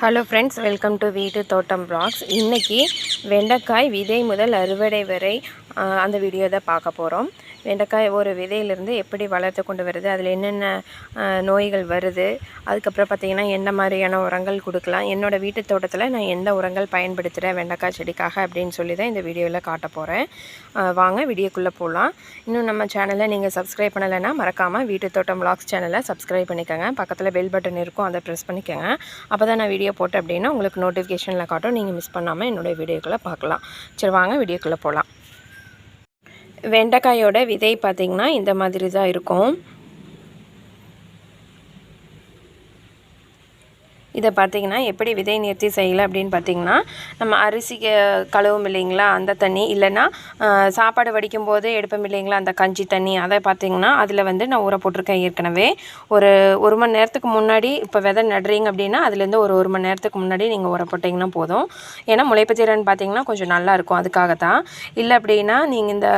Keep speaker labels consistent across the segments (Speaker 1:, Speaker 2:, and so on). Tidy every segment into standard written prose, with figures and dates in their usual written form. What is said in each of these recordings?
Speaker 1: Hello friends, welcome to வீட்டு தோட்டம் vlogs. இன்றைக்கி வெண்டைக்காய் விதை முதல் அறுவடை வரை அந்த வீடியோ தான் பார்க்க போகிறோம். வெண்டைக்காய் ஒரு விதையிலேருந்து எப்படி வளர்த்து கொண்டு வருது, அதில் என்னென்ன நோய்கள் வருது, அதுக்கப்புறம் பார்த்திங்கன்னா என்ன மாதிரியான உரங்கள் கொடுக்கலாம், என்னோடய வீட்டு தோட்டத்தில் நான் எந்த உரங்கள் பயன்படுத்துகிறேன் வெண்டைக்காய் செடிக்காக அப்படின்னு சொல்லி தான் இந்த வீடியோவில் காட்ட போகிறேன். வாங்க வீடியோக்குள்ளே போகலாம். இன்னும் நம்ம சேனலை நீங்கள் சப்ஸ்கிரைப் பண்ணலைன்னா மறக்காமல் வீட்டு தோட்டம் vlogs சேனலை சப்ஸ்கிரைப் பண்ணிக்கோங்க. பக்கத்தில் பெல் பட்டன் இருக்கும், அதை ப்ரெஸ் பண்ணிக்கோங்க. அப்போ தான் நான் வீடியோ போட்டேன் அப்படின்னா உங்களுக்கு நோட்டிஃபிகேஷனில் காட்டும், நீங்கள் மிஸ் பண்ணாமல் என்னுடைய வீடியோக்குள்ளே பார்க்கலாம். சரி வாங்க வீடியோக்குள்ளே போகலாம். வெண்டைக்காயோட விதை பார்த்திங்கன்னா இந்த மாதிரி தான் இருக்கும். இதை பார்த்திங்கன்னா எப்படி விதை நேர்த்தி செய்யலை அப்படின்னு பார்த்திங்கன்னா, நம்ம அரிசி கழுவும் இல்லைங்களா அந்த தண்ணி, இல்லைன்னா சாப்பாடு வடிக்கும் போது எடுப்போம் இல்லைங்களா அந்த கஞ்சி தண்ணி, அதை பார்த்திங்கன்னா அதில் வந்து நான் ஊற போட்டிருக்கேன் ஏற்கனவே. ஒரு மணி நேரத்துக்கு முன்னாடி, இப்போ விதை நடுறீங்க அப்படின்னா அதுலேருந்து ஒரு மணி நேரத்துக்கு முன்னாடி நீங்கள் ஊற போட்டிங்கன்னா போதும். ஏன்னா முளைப்பு திறன் பார்த்திங்கன்னா கொஞ்சம் நல்லாயிருக்கும், அதுக்காக தான். இல்லை அப்படின்னா நீங்கள் இந்த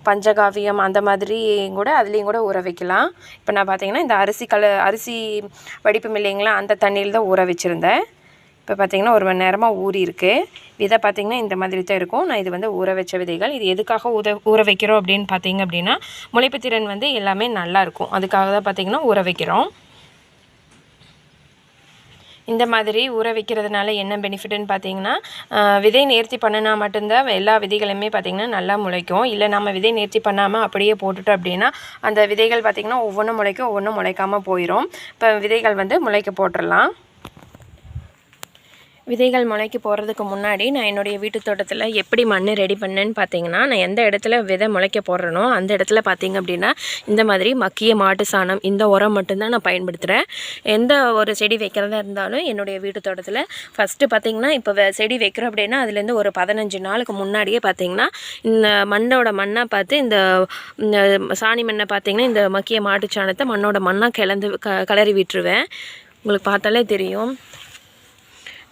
Speaker 1: பஞ்சகாவியம் அந்த மாதிரி கூட அதுலேயும் கூட ஊற வைக்கலாம். இப்போ நான் பார்த்திங்கன்னா இந்த அரிசி வடிப்போம் இல்லைங்களா அந்த தண்ணியில் தான் ஊற வச்சுருந்தேன். இப்போ பார்த்திங்கன்னா 1 மணி நேரமாக ஊறி இருக்குது. விதை பார்த்திங்கன்னா இந்த மாதிரி தான் இருக்கும். நான் இது வந்து ஊற வச்ச விதைகள். இது எதுக்காக ஊற வைக்கிறோம் அப்படின்னு பார்த்திங்க அப்படின்னா, முளைப்பு திறன் வந்து எல்லாமே நல்லாயிருக்கும், அதுக்காக தான் பார்த்திங்கன்னா ஊற வைக்கிறோம். இந்த மாதிரி ஊற வைக்கிறதுனால என்ன பெனிஃபிட்னு பார்த்திங்கன்னா, விதை நேர்த்தி பண்ணினா மட்டும்தான் எல்லா விதைகளுமே பார்த்திங்கன்னா நல்லா முளைக்கும். இல்லை நம்ம விதை நேர்த்தி பண்ணாமல் அப்படியே போட்டுட்டோம் அப்படின்னா அந்த விதைகள் பார்த்திங்கன்னா ஒவ்வொன்றும் முளைக்கும், ஒவ்வொன்றும் முளைக்காமல் போயிடும். இப்போ விதைகள் வந்து முளைக்க போட்டுடலாம். விதைகள் முளைக்க போடுறதுக்கு முன்னாடி நான் என்னுடைய வீட்டு தோட்டத்தில் எப்படி மண் ரெடி பண்ணேன்னு பார்த்தீங்கன்னா, நான் எந்த இடத்துல விதை முளைக்க போடுறேனோ அந்த இடத்துல பார்த்திங்க அப்படின்னா இந்த மாதிரி மக்கிய மாட்டு சாணம், இந்த உரம் மட்டும்தான் நான் பயன்படுத்துகிறேன். எந்த ஒரு செடி வைக்கிறதா இருந்தாலும் என்னுடைய வீட்டு தோட்டத்தில் ஃபஸ்ட்டு பார்த்திங்கன்னா, இப்போ செடி வைக்கிறோம் அப்படின்னா அதுலேருந்து ஒரு 15 நாளுக்கு முன்னாடியே பார்த்திங்கன்னா இந்த மண்ணை பார்த்து இந்த சாணி மண்ணை பார்த்திங்கன்னா இந்த மக்கிய மாட்டு சாணத்தை மண்ணோட மண்ணாக கிளறி விட்டுருவேன். உங்களுக்கு பார்த்தாலே தெரியும்.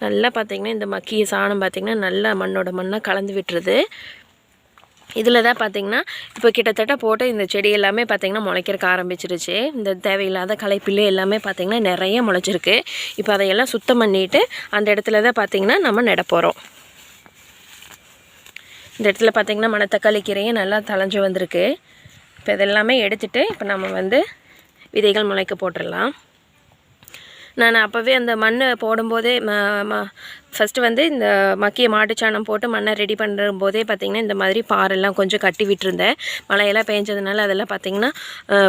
Speaker 1: நல்லா பார்த்திங்கன்னா இந்த மக்கிய சாணம் பார்த்திங்கன்னா நல்லா மண்ணோட மண்ணாக கலந்து விட்டுருது. இதில் தான் பார்த்திங்கன்னா இப்போ கிட்டத்தட்ட போட்டு இந்த செடி எல்லாமே பார்த்திங்கன்னா முளைக்கிறக்க ஆரம்பிச்சிருச்சு. இந்த தேவையில்லாத களைப்பிள்ளை எல்லாமே பார்த்திங்கன்னா நிறைய முளைச்சிருக்கு. இப்போ அதையெல்லாம் சுத்தம் பண்ணிவிட்டு அந்த இடத்துல தான் பார்த்திங்கன்னா நம்ம நட போகிறோம். இந்த இடத்துல பார்த்திங்கன்னா மணத்தக்காளி கீரையும் நல்லா தளைஞ்சு வந்திருக்கு. இப்போ இதெல்லாமே எடுத்துகிட்டு இப்போ நம்ம வந்து விதைகள் முளைக்க போட்டுடலாம். நான் அப்போவே அந்த மண்ணை போடும்போதே ஃபஸ்ட்டு வந்து இந்த மக்கிய மாட்டுச்சாணம் போட்டு மண்ணை ரெடி பண்ணும்போதே பார்த்திங்கன்னா இந்த மாதிரி பாரெல்லாம் கொஞ்சம் கட்டி விட்டுருந்தேன். மழையெல்லாம் பெஞ்சதுனால அதெல்லாம் பார்த்திங்கன்னா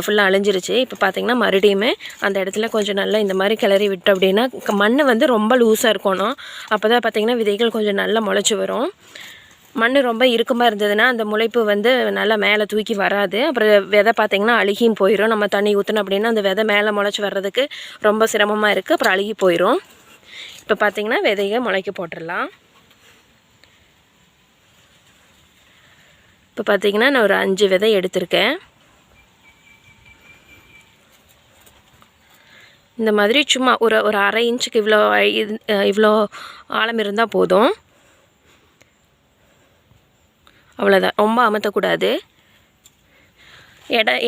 Speaker 1: ஃபுல்லாக அழிஞ்சிருச்சு. இப்போ பார்த்திங்கன்னா மறுபடியுமே அந்த இடத்துல கொஞ்சம் நல்லா இந்த மாதிரி கிளறி விட்டோம் அப்படின்னா மண் வந்து ரொம்ப லூஸாக இருக்கணும். அப்போ தான் பார்த்திங்கன்னா விதைகள் கொஞ்சம் நல்லா முளைச்சி வரும். மண் ரொம்ப இறுக்கமாக இருந்ததுன்னா அந்த முளைப்பு வந்து நல்லா மேலே தூக்கி வராது. அப்புறம் விதை பார்த்திங்கன்னா அழுகியும் போயிடும். நம்ம தண்ணி ஊற்றணும் அப்படின்னா அந்த விதை மேலே முளைச்சி வர்றதுக்கு ரொம்ப சிரமமாக இருக்குது, அப்புறம் அழுகி போயிடும். இப்போ பார்த்திங்கன்னா விதையை முளைக்க போட்டுடலாம். இப்போ பார்த்திங்கன்னா நான் ஒரு 5 விதை எடுத்திருக்கேன். இந்த மாதிரி சும்மா ஒரு 1/2 இன்ச்சுக்கு இவ்வளோ ஆழம் இருந்தால் போதும். அவ்வளோதான், ரொம்ப அமர்த்தக்கூடாது.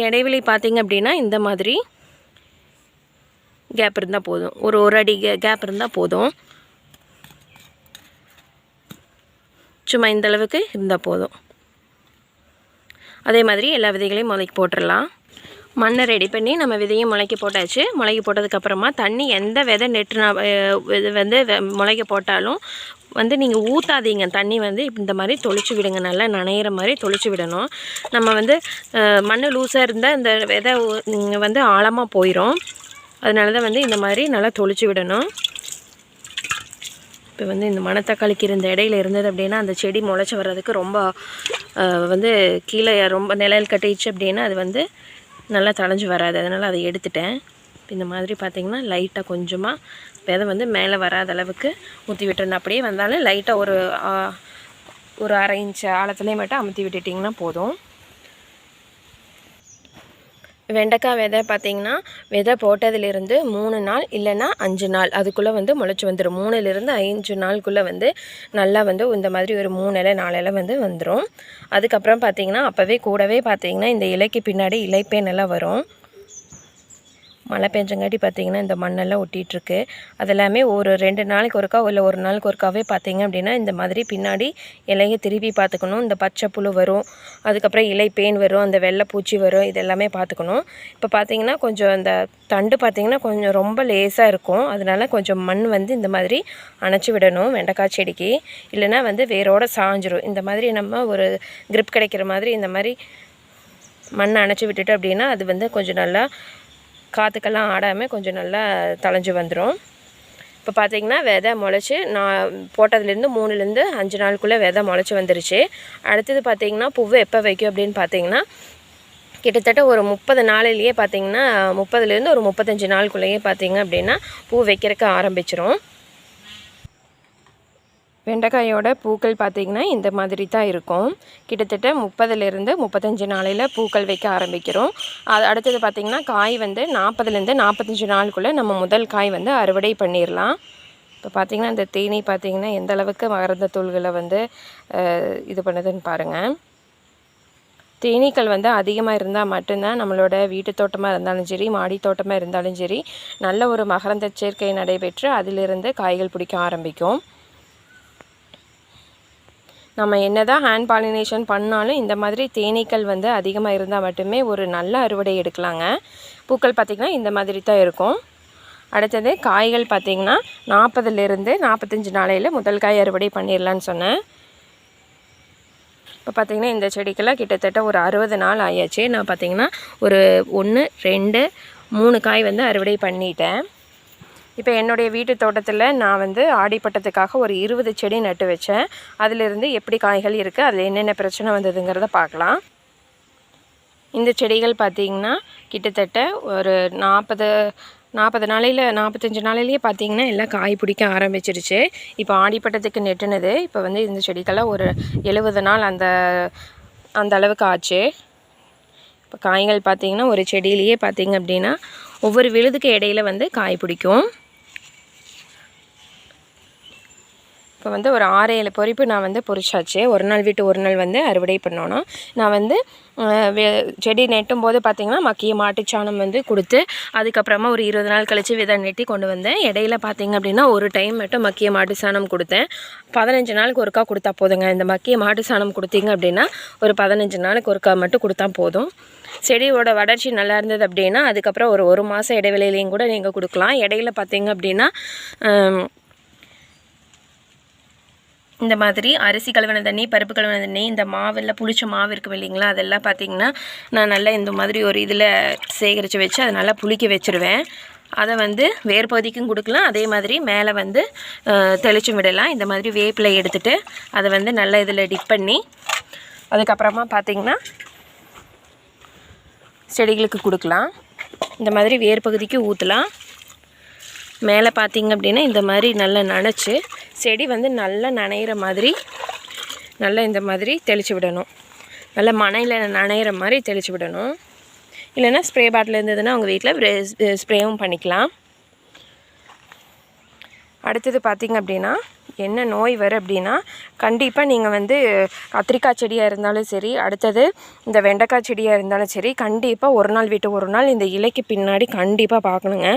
Speaker 1: இடைவெளி பார்த்திங்க அப்படின்னா இந்த மாதிரி கேப் இருந்தால் போதும். ஒரு அடி கேப் இருந்தால் போதும். சும்மா இந்த அளவுக்கு இருந்தால் போதும். அதே மாதிரி எல்லா விதைகளையும் முளைக்க போட்டுடலாம். மண்ணை ரெடி பண்ணி நம்ம விதையும் முளைக்க போட்டாச்சு. முளைக்க போட்டதுக்கப்புறமா தண்ணி எந்த விதை நெட்டுனா வந்து முளைக்க போட்டாலும் வந்து நீங்கள் ஊற்றாதீங்க. தண்ணி வந்து இந்த மாதிரி தொளிச்சு விடுங்க, நல்லா நனையிற மாதிரி தொளிச்சு விடணும். நம்ம வந்து மண் லூஸாக இருந்தால் இந்த விதை வந்து ஆழமாக போயிடும். அதனால தான் வந்து இந்த மாதிரி நல்லா தொளிச்சு விடணும். இப்போ வந்து இந்த மணத்தக்காளிக்கு இருந்த இடையில இருந்தது அப்படின்னா அந்த செடி முளைச்சி வர்றதுக்கு ரொம்ப வந்து கீழே ரொம்ப நிழல் கட்டிடுச்சு அப்படின்னா அது வந்து நல்லா தளைஞ்சு வராது. அதனால் அதை எடுத்துட்டேன். இந்த மாதிரி பார்த்திங்கன்னா லைட்டாக கொஞ்சமாக விதை வந்து மேலே வராத அளவுக்கு ஊற்றி விட்டுருந்தேன். அப்படியே வந்தாலும் லைட்டாக ஒரு 1/2 இன்ச்சு ஆழத்துலேயே மட்டும் அமுத்தி விட்டுட்டிங்கன்னா போதும். வெண்டைக்காய் விதை பார்த்திங்கன்னா விதை போட்டதுலேருந்து 3 நாள் இல்லைன்னா 5 நாள் அதுக்குள்ளே வந்து முளைச்சி வந்துடும். 3லேருந்து 5 நாளுக்குள்ளே வந்து நல்லா வந்து இந்த மாதிரி ஒரு 3 இலை 4 இலை வந்து வந்துடும். அதுக்கப்புறம் பார்த்திங்கன்னா அப்போவே கூடவே பார்த்திங்கன்னா இந்த இலைக்கு பின்னாடி இலைப்பேன் நல்லா வரும். மழை பெஞ்சங்காட்டி பார்த்திங்கன்னா இந்த மண்ணெல்லாம் ஒட்டிகிட்ருக்கு. அதெல்லாமே ஒரு 2 நாளைக்கு ஒருக்கா இல்லை ஒரு நாளுக்கு ஒருக்காவே பார்த்திங்க அப்படின்னா இந்த மாதிரி பின்னாடி இலையை திருப்பி பார்த்துக்கணும். இந்த பச்சை புழு வரும், அதுக்கப்புறம் இலை பேன் வரும், அந்த வெள்ளை பூச்சி வரும், இதெல்லாமே பார்த்துக்கணும். இப்போ பார்த்திங்கன்னா கொஞ்சம் அந்த தண்டு பார்த்திங்கன்னா கொஞ்சம் ரொம்ப லேசாக இருக்கும். அதனால கொஞ்சம் மண் வந்து இந்த மாதிரி அணைச்சி விடணும் வெண்டைக்காய் செடிக்கு. இல்லைன்னா வந்து வேரோடு சாஞ்சிரும். இந்த மாதிரி நம்ம ஒரு கிரிப் கிடைக்கிற மாதிரி இந்த மாதிரி மண் அணைச்சி விட்டுட்டு அப்படின்னா அது வந்து கொஞ்சம் நல்லா காற்றுக்கெல்லாம் ஆடாமல் கொஞ்சம் நல்லா தளைஞ்சு வந்துடும். இப்போ பார்த்திங்கன்னா விதை முளைச்சி நான் போட்டதுலேருந்து 3லேருந்து 5 நாளுக்குள்ளே விதை முளைச்சி வந்துருச்சு. அடுத்தது பார்த்திங்கன்னா பூவை எப்போ வைக்கும் அப்படின்னு பார்த்திங்கன்னா கிட்டத்தட்ட ஒரு 30 நாளிலேயே பார்த்திங்கன்னா 30லேருந்து ஒரு 35 நாளுக்குள்ளேயே பார்த்திங்க அப்படின்னா பூ வைக்கிறதுக்கு ஆரம்பிச்சிரும். வெண்டைக்காயோட பூக்கள் பார்த்திங்கன்னா இந்த மாதிரி தான் இருக்கும். கிட்டத்தட்ட 30லேருந்து 35 நாளையில் பூக்கள் வைக்க ஆரம்பிக்கிறோம். அது அடுத்தது பார்த்திங்கன்னா காய் வந்து 40லேருந்து 45 நாளுக்குள்ளே நம்ம முதல் காய் வந்து அறுவடை பண்ணிடலாம். இப்போ பார்த்திங்கன்னா இந்த தேனீ பார்த்திங்கன்னா எந்த அளவுக்கு மகரந்த தூள்களை வந்து இது பண்ணுதுன்னு பாருங்கள். தேனீக்கள் வந்து அதிகமாக இருந்தால் மட்டும்தான் நம்மளோட வீட்டு தோட்டமாக இருந்தாலும் சரி, மாடி தோட்டமாக இருந்தாலும் சரி, நல்ல ஒரு மகரந்த சேர்க்கை நடைபெற்று அதிலிருந்து காய்கள் பிடிக்க ஆரம்பிக்கும். நம்ம என்ன தான் ஹேண்ட் பாலினேஷன் பண்ணாலும் இந்த மாதிரி தேனீக்கள் வந்து அதிகமாக இருந்தால் மட்டுமே ஒரு நல்ல அறுவடை எடுக்கலாங்க. பூக்கள் பார்த்திங்கன்னா இந்த மாதிரி தான் இருக்கும். அடுத்தது காய்கள் பார்த்திங்கன்னா 40லேருந்து 45 நாளையில் முதல் காய் அறுவடை பண்ணிடலான்னு சொன்னேன். இப்போ பார்த்திங்கன்னா இந்த செடிக்கெல்லாம் கிட்டத்தட்ட ஒரு 60 நாள் ஆயாச்சு. நான் பார்த்திங்கன்னா ஒரு 1, 2, 3 காய் வந்து அறுவடை பண்ணிட்டேன். இப்போ என்னுடைய வீட்டு தோட்டத்தில் நான் வந்து ஆடிப்பட்டத்துக்காக ஒரு 20 செடி நட்டு வச்சேன். அதிலிருந்து எப்படி காய்கள் இருக்குது, அதில் என்னென்ன பிரச்சனை வந்ததுங்கிறத பார்க்கலாம். இந்த செடிகள் பார்த்திங்கன்னா கிட்டத்தட்ட ஒரு 40 நாளையில் 45 நாளையிலேயே பார்த்திங்கன்னா எல்லாம் காய் பிடிக்க ஆரம்பிச்சிருச்சு. இப்போ ஆடிப்பட்டத்துக்கு நெட்டுனது இப்போ வந்து இந்த செடிக்கெல்லாம் ஒரு 70 நாள் அந்த அளவுக்கு ஆச்சு. இப்போ காய்கள் பார்த்திங்கன்னா ஒரு செடியிலேயே பார்த்திங்க அப்படின்னா ஒவ்வொரு விழுதுக்கு இடையில வந்து காய் பிடிக்கும். இப்போ வந்து ஒரு 6-7 பொறிப்பு நான் வந்து பொறிச்சாச்சு. ஒரு நாள் விட்டு ஒரு நாள் வந்து அறுவடை பண்ணோன்னா நான் வந்து செடி நெட்டும் போது பார்த்திங்கன்னா மக்கிய மாட்டுச்சாணம் வந்து கொடுத்து அதுக்கப்புறமா ஒரு 20 நாள் கழித்து விதை நெட்டி கொண்டு வந்தேன். இடையில பார்த்திங்க அப்படின்னா ஒரு டைம் மட்டும் மக்கிய மாட்டு சாணம் கொடுத்தேன். 15 நாளுக்கு ஒருக்கா கொடுத்தா போதுங்க. இந்த மக்கிய மாட்டு சாணம் கொடுத்திங்க அப்படின்னா ஒரு 15 நாளுக்கு ஒருக்கா மட்டும் கொடுத்தா போதும். செடியோட வளர்ச்சி நல்லா இருந்தது அப்படின்னா அதுக்கப்புறம் ஒரு மாதம் இடைவெளியிலையும் கூட நீங்கள் கொடுக்கலாம். இடையில பார்த்திங்க அப்படின்னா இந்த மாதிரி அரிசி கழுவின தண்ணி, பருப்பு கழுவின தண்ணி, இந்த மாவில் புளிச்ச மாவு இருக்கும் இல்லைங்களா, அதெல்லாம் பார்த்திங்கன்னா நான் நல்லா இந்த மாதிரி ஒரு இதில் சேகரித்து வச்சு அதை நல்லா புளிக்க வச்சுருவேன். அதை வந்து வேர் பகுதிக்கும் கொடுக்கலாம், அதே மாதிரி மேலே வந்து தெளிச்சும் விடலாம். இந்த மாதிரி வேப்பிலை எடுத்துகிட்டு அதை வந்து நல்லா இதில் டிப் பண்ணி அதுக்கப்புறமா பார்த்திங்கன்னா செடிகளுக்கு கொடுக்கலாம். இந்த மாதிரி வேர் பகுதிக்கு ஊற்றலாம். மேலே பார்த்திங்க அப்படின்னா இந்த மாதிரி நல்லா நனைச்சி செடி வந்து நல்லா நனைகிற மாதிரி நல்லா இந்த மாதிரி தெளித்து விடணும். நல்லா மணையில் நனைகிற மாதிரி தெளித்து விடணும். இல்லைன்னா ஸ்ப்ரே பாட்டில் இருந்ததுன்னா அவங்க வீட்டில் ஸ்ப்ரேவும் பண்ணிக்கலாம். அடுத்தது பார்த்திங்க அப்படின்னா என்ன நோய் வரும் அப்படின்னா கண்டிப்பாக நீங்கள் வந்து கத்திரிக்காய் செடியாக இருந்தாலும் சரி, அடுத்தது இந்த வெண்டைக்காய் செடியாக இருந்தாலும் சரி, கண்டிப்பாக ஒரு நாள் விட்டு ஒரு நாள் இந்த இலைக்கு பின்னாடி கண்டிப்பாக பார்க்கணுங்க.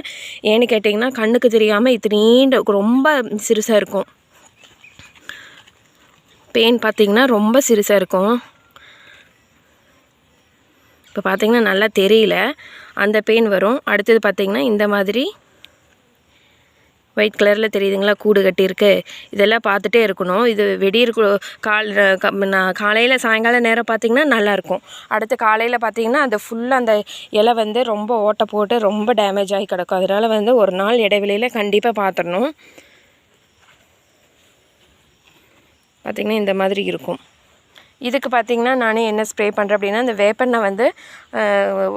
Speaker 1: ஏன்னு கேட்டிங்கன்னா கண்ணுக்கு தெரியாமல் இத்தனீண்டு ரொம்ப சிறுசாக இருக்கும். பேன் பார்த்திங்கன்னா ரொம்ப சிறுசாக இருக்கும். இப்போ பார்த்திங்கன்னா நல்லா தெரியல, அந்த பெயின் வரும். அடுத்தது பார்த்திங்கன்னா இந்த மாதிரி ஒயிட் கலரில் தெரியுதுங்களா, கூடு கட்டியிருக்கு. இதெல்லாம் பார்த்துட்டே இருக்கணும். இது வெடியிரு காலையில் சாயங்கால நேரம் பார்த்திங்கன்னா நல்லாயிருக்கும். அடுத்து காலையில் பார்த்திங்கன்னா அந்த ஃபுல்லாக அந்த இலை வந்து ரொம்ப ஓட்டை போட்டு ரொம்ப டேமேஜ் ஆகி கிடக்கும். அதனால் வந்து ஒரு நாள் இடைவெளியில் கண்டிப்பாக பார்த்துடணும். பார்த்திங்கன்னா இந்த மாதிரி இருக்கும். இதுக்கு பார்த்திங்கன்னா நான் என்ன ஸ்ப்ரே பண்ணுறேன் அப்படின்னா இந்த வேப்பெண்ணெய் வந்து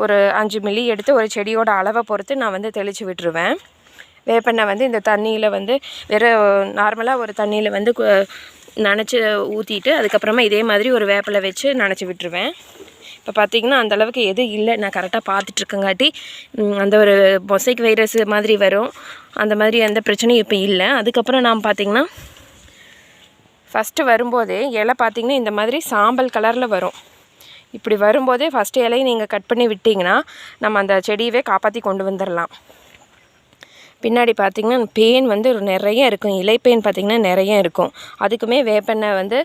Speaker 1: ஒரு 5 மில்லி எடுத்து ஒரு செடியோட அளவை பொறுத்து நான் வந்து தெளித்து விட்டுருவேன். வேப்பெண்ணெய் வந்து இந்த தண்ணியில் வந்து நார்மலாக ஒரு தண்ணியில் வந்து நனைச்சி ஊற்றிட்டு அதுக்கப்புறமா இதே மாதிரி ஒரு வேப்பிலை வச்சு நனைச்சி விட்டுருவேன். இப்போ பார்த்திங்கன்னா அந்தளவுக்கு எதுவும் இல்லை, நான் கரெக்டாக பார்த்துட்ருக்கங்காட்டி அந்த ஒரு மொசைக் வைரஸ் மாதிரி வரும், அந்த மாதிரி எந்த பிரச்சனையும் இப்போ இல்லை. அதுக்கப்புறம் நான் பார்த்திங்கன்னா ஃபஸ்ட்டு வரும்போதே இலை பார்த்திங்கன்னா இந்த மாதிரி சாம்பல் கலரில் வரும். இப்படி வரும்போதே ஃபஸ்ட்டு இலையை நீங்கள் கட் பண்ணி விட்டிங்கன்னா நம்ம அந்த செடியவே காப்பாற்றி கொண்டு வந்துடலாம். பின்னாடி பார்த்திங்கன்னா பேன் வந்து நிறைய இருக்கும், இலைப்பேன் பார்த்திங்கன்னா நிறைய இருக்கும். அதுக்குமே வேப்பெண்ணெய் வந்து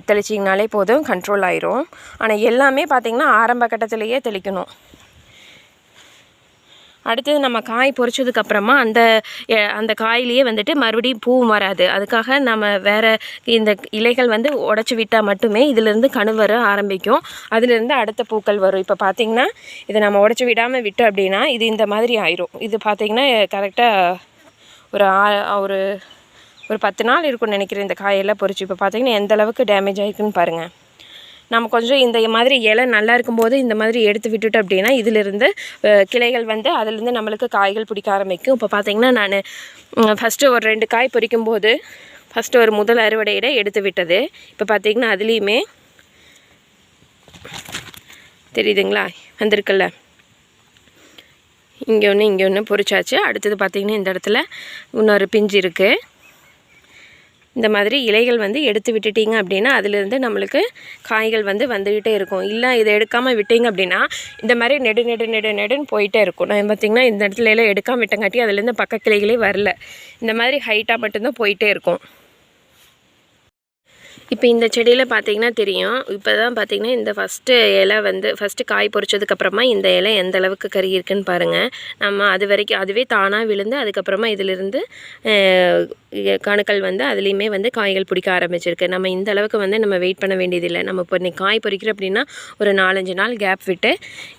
Speaker 1: தெளிச்சிங்கனாலே போதும், கண்ட்ரோல் ஆயிரும். ஆனால் எல்லாமே பார்த்திங்கன்னா ஆரம்ப கட்டத்திலேயே தெளிக்கணும். அடுத்தது நம்ம காய் பொரிச்சதுக்கப்புறமா அந்த காயிலேயே வந்துட்டு மறுபடியும் பூ வராது. அதுக்காக நம்ம வேறு இந்த இலைகள் வந்து உடச்சி விட்டால் மட்டுமே இதிலேருந்து கணு வர ஆரம்பிக்கும். அதுலேருந்து அடுத்த பூக்கள் வரும். இப்போ பார்த்திங்கன்னா இதை நம்ம உடச்சி விடாமல் விட்டோம் அப்படின்னா இது இந்த மாதிரி ஆயிரும். இது பார்த்திங்கன்னா கரெக்டாக ஒரு ஒரு 10 நாள் இருக்கும்னு நினைக்கிறேன் இந்த காயெல்லாம் பொரிச்சு. இப்போ பார்த்திங்கன்னா எந்த அளவுக்கு டேமேஜ் ஆகிருக்குன்னு பாருங்கள். நம்ம கொஞ்சம் இந்த மாதிரி இலை நல்லா இருக்கும்போது இந்த மாதிரி எடுத்து விட்டுட்டோம் அப்படின்னா இதிலிருந்து கிளைகள் வந்து அதிலேருந்து நம்மளுக்கு காய்கள் பிடிக்க ஆரம்பிக்கும். இப்போ பார்த்திங்கன்னா நான் ஃபஸ்ட்டு ஒரு 2 காய் பொரிக்கும்போது ஃபஸ்ட்டு ஒரு முதல் அறுவடையிட எடுத்து விட்டது. இப்போ பார்த்திங்கன்னா அதுலேயுமே தெரியுதுங்களா வந்திருக்குல்ல, இங்கே ஒன்று பொரிச்சாச்சு. அடுத்தது பார்த்திங்கன்னா இந்த இடத்துல இன்னொரு பிஞ்சு இருக்குது. இந்த மாதிரி இலைகள் வந்து எடுத்து விட்டுட்டிங்க அப்படின்னா அதிலிருந்து நம்மளுக்கு காய்கள் வந்து வந்துக்கிட்டே இருக்கும். இல்லை இதை எடுக்காமல் விட்டிங்க அப்படின்னா இந்த மாதிரி நெடுன்னு போயிட்டே இருக்கும். நான் பார்த்திங்கன்னா இந்த இடத்துல எல்லாம் எடுக்காமல் விட்டங்காட்டி அதுலேருந்து பக்க கிளைகளே வரல. இந்த மாதிரி ஹைட்டாக மட்டும்தான் போயிட்டே இருக்கும். இப்போ இந்த செடியில் பார்த்திங்கன்னா தெரியும். இப்போ தான் பார்த்திங்கன்னா இந்த ஃபஸ்ட்டு இலை வந்து ஃபஸ்ட்டு காய் பொரிச்சதுக்கப்புறமா இந்த இலை எந்த அளவுக்கு கறி இருக்குன்னு பாருங்கள். நம்ம அது வரைக்கும் அதுவே தானாக விழுந்து அதுக்கப்புறமா இதிலிருந்து கணுக்கள் வந்து அதுலேயுமே வந்து காய்கள் பிடிக்க ஆரம்பிச்சிருக்கு. நம்ம இந்த அளவுக்கு வந்து நம்ம வெயிட் பண்ண வேண்டியதில்லை. நம்ம இப்போ இன்னைக்கு காய் பொரிக்கிறோம் அப்படின்னா ஒரு 4-5 நாள் கேப் விட்டு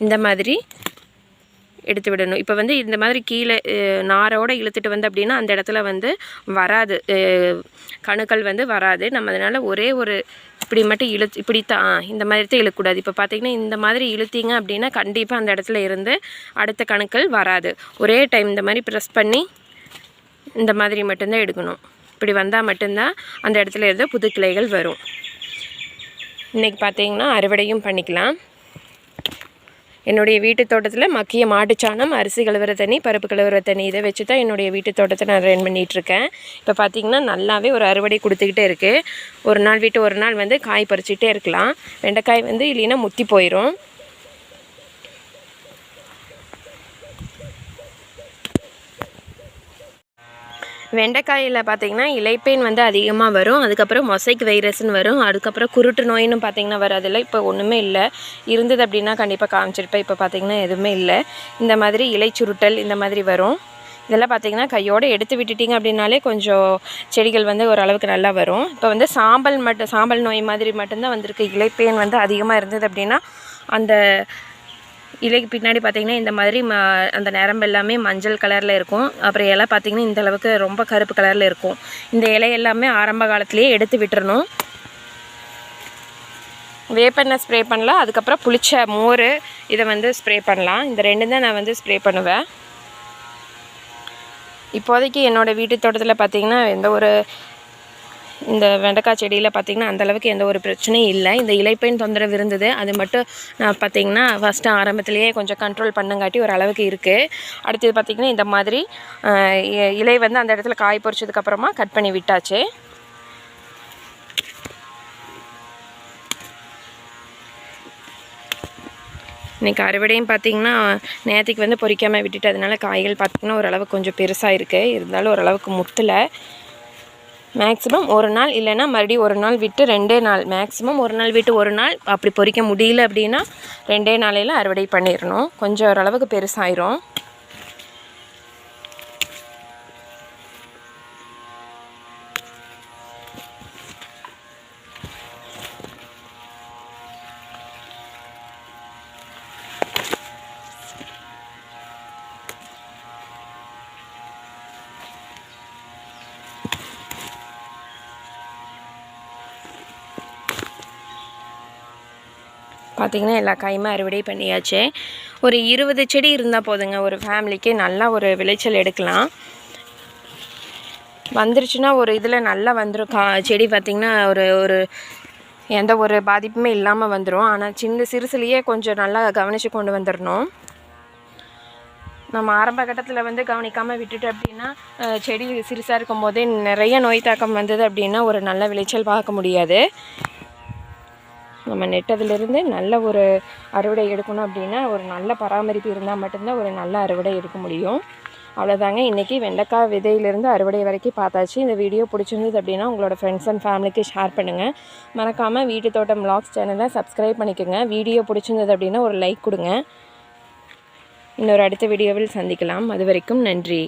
Speaker 1: இந்த மாதிரி எடுத்து விடணும். இப்போ வந்து இந்த மாதிரி கீழே நாரோடு இழுத்துட்டு வந்து அப்படின்னா அந்த இடத்துல வந்து வராது, கணுக்கள் வந்து வராது. நம்ம அதனால் ஒரே ஒரு இப்படி மட்டும் இப்படி தான் இந்த மாதிரி தான் இழுக்கக்கூடாது. இப்போ பார்த்திங்கன்னா இந்த மாதிரி இழுத்திங்க அப்படின்னா கண்டிப்பாக அந்த இடத்துல இருந்து அடுத்த கணுக்கள் வராது. ஒரே டைம் இந்த மாதிரி ப்ரெஸ் பண்ணி இந்த மாதிரி மட்டும்தான் எடுக்கணும். இப்படி வந்தால் மட்டும்தான் அந்த இடத்துல இருந்து புது கிளைகள் வரும். இன்றைக்கி பார்த்திங்கன்னா அறுவடையும் பண்ணிக்கலாம். என்னுடைய வீட்டு தோட்டத்தில் மக்கிய மாட்டுச்சாணம், அரிசி கழுவுற தண்ணி, பருப்பு கழுவுற தண்ணி இதை வச்சு தான் என்னுடைய வீட்டு தோட்டத்தை நான் ரன் பண்ணிகிட்ருக்கேன். இப்போ பார்த்திங்கன்னா நல்லாவே ஒரு அறுவடை கொடுத்துக்கிட்டே இருக்குது. ஒரு நாள் விட்டு ஒரு நாள் வந்து காய் பறிச்சிட்டே இருக்கலாம். வெண்டைக்காய் வந்து இல்லைன்னா முத்தி போயிடும். வெண்டைக்காயில் பார்த்திங்கன்னா இலைப்பேன் வந்து அதிகமாக வரும். அதுக்கப்புறம் மொசைக் வைரஸ்ன்னு வரும். அதுக்கப்புறம் குருட்டு நோயின்னு பார்த்திங்கன்னா வராதில்லை. இப்போ ஒன்றுமே இல்லை. இருந்தது அப்படின்னா கண்டிப்பாக காமிச்சிருப்பேன். இப்போ பார்த்திங்கன்னா எதுவுமே இல்லை. இந்த மாதிரி இலை சுருட்டல் இந்த மாதிரி வரும். இதெல்லாம் பார்த்திங்கன்னா கையோடு எடுத்து விட்டுட்டிங்க அப்படின்னாலே கொஞ்சம் செடிகள் வந்து ஓரளவுக்கு நல்லா வரும். இப்போ வந்து சாம்பல் நோய் மாதிரி மட்டும்தான் வந்திருக்கு. இலைப்பேன் வந்து அதிகமாக இருந்தது அப்படின்னா அந்த இலைக்கு பின்னாடி பார்த்திங்கன்னா இந்த மாதிரி அந்த நரம்பு எல்லாமே மஞ்சள் கலரில் இருக்கும். அப்புறம் இலை பார்த்திங்கன்னா இந்த அளவுக்கு ரொம்ப கருப்பு கலரில் இருக்கும். இந்த இலை எல்லாமே ஆரம்ப காலத்துலேயே எடுத்து விட்டுறணும். வேப்பெண்ணெய் ஸ்ப்ரே பண்ணலாம். அதுக்கப்புறம் புளிச்ச மோர் இதை வந்து ஸ்ப்ரே பண்ணலாம். இந்த 2 தான் நான் வந்து ஸ்ப்ரே பண்ணுவேன். இப்போதைக்கு என்னோடய வீட்டு தோட்டத்தில் பார்த்திங்கன்னா இந்த வெண்டைக்காய் செடியில் பார்த்திங்கன்னா அந்தளவுக்கு எந்த ஒரு பிரச்சனையும் இல்லை. இந்த இலைப்பேன் தொந்தரவு இருந்தது. அது மட்டும் நான் பார்த்திங்கன்னா ஃபஸ்ட்டு ஆரம்பத்துலேயே கொஞ்சம் கண்ட்ரோல் பண்ணுங்காட்டி ஒரு அளவுக்கு இருக்குது. அடுத்தது பார்த்திங்கன்னா இந்த மாதிரி இலை வந்து அந்த இடத்துல காய் பொரிச்சதுக்கப்புறமா கட் பண்ணி விட்டாச்சு. இன்றைக்கி அறுவடையும் பார்த்திங்கன்னா நேற்றுக்கு வந்து பொரிக்காமல் விட்டுட்டு அதனால காய்கள் பார்த்திங்கன்னா ஓரளவுக்கு கொஞ்சம் பெருசாக இருக்குது. இருந்தாலும் ஓரளவுக்கு முத்தலை. மேக்ஸிமம் ஒரு நாள் இல்லைன்னா மறுபடியும் ஒரு நாள் விட்டு 2 நாள், மேக்ஸிமம் ஒரு நாள் விட்டு ஒரு நாள், அப்படி பொரிக்க முடியல அப்படின்னா 2 நாளையில் அறுவடை பண்ணிடணும். கொஞ்சம் ஓரளவுக்கு பெருசாயிரும். பார்த்திங்கன்னா எல்லா காயுமே அறுவடை பண்ணியாச்சு. ஒரு 20 செடி இருந்தால் போதுங்க ஒரு ஃபேமிலிக்கு நல்லா ஒரு விளைச்சல் எடுக்கலாம். வந்துருச்சுன்னா ஒரு இதில் நல்லா வந்துடும். செடி பார்த்திங்கன்னா ஒரு எந்த ஒரு பாதிப்புமே இல்லாமல் வந்துடும். ஆனால் சிறுசுலேயே கொஞ்சம் நல்லா கவனித்து கொண்டு வந்துடணும். நம்ம ஆரம்ப கட்டத்தில் வந்து கவனிக்காமல் விட்டுட்டு அப்படின்னா செடி சிறுசாக இருக்கும் போதே நிறைய நோய் தாக்கம் வந்தது அப்படின்னா ஒரு நல்ல விளைச்சல் பார்க்க முடியாது. நம்ம நெட்டதிலிருந்து நல்ல ஒரு அறுவடை எடுக்கணும் அப்படின்னா ஒரு நல்ல பராமரிப்பு இருந்தால் மட்டும்தான் ஒரு நல்ல அறுவடை எடுக்க முடியும். அவ்வளோதாங்க. இன்றைக்கி வெண்டைக்காய் விதையிலிருந்து அறுவடை வரைக்கும் பார்த்தாச்சு. இந்த வீடியோ பிடிச்சிருந்தது அப்படின்னா உங்களோட ஃப்ரெண்ட்ஸ் அண்ட் ஃபேமிலிக்கு ஷேர் பண்ணுங்கள். மறக்காமல் வீட்டு தோட்டம் vlogs சேனலை சப்ஸ்கிரைப் பண்ணிக்கோங்க. வீடியோ பிடிச்சிருந்தது அப்படின்னா ஒரு லைக் கொடுங்க. இன்னொரு அடுத்த வீடியோவில் சந்திக்கலாம். அது வரைக்கும் நன்றி.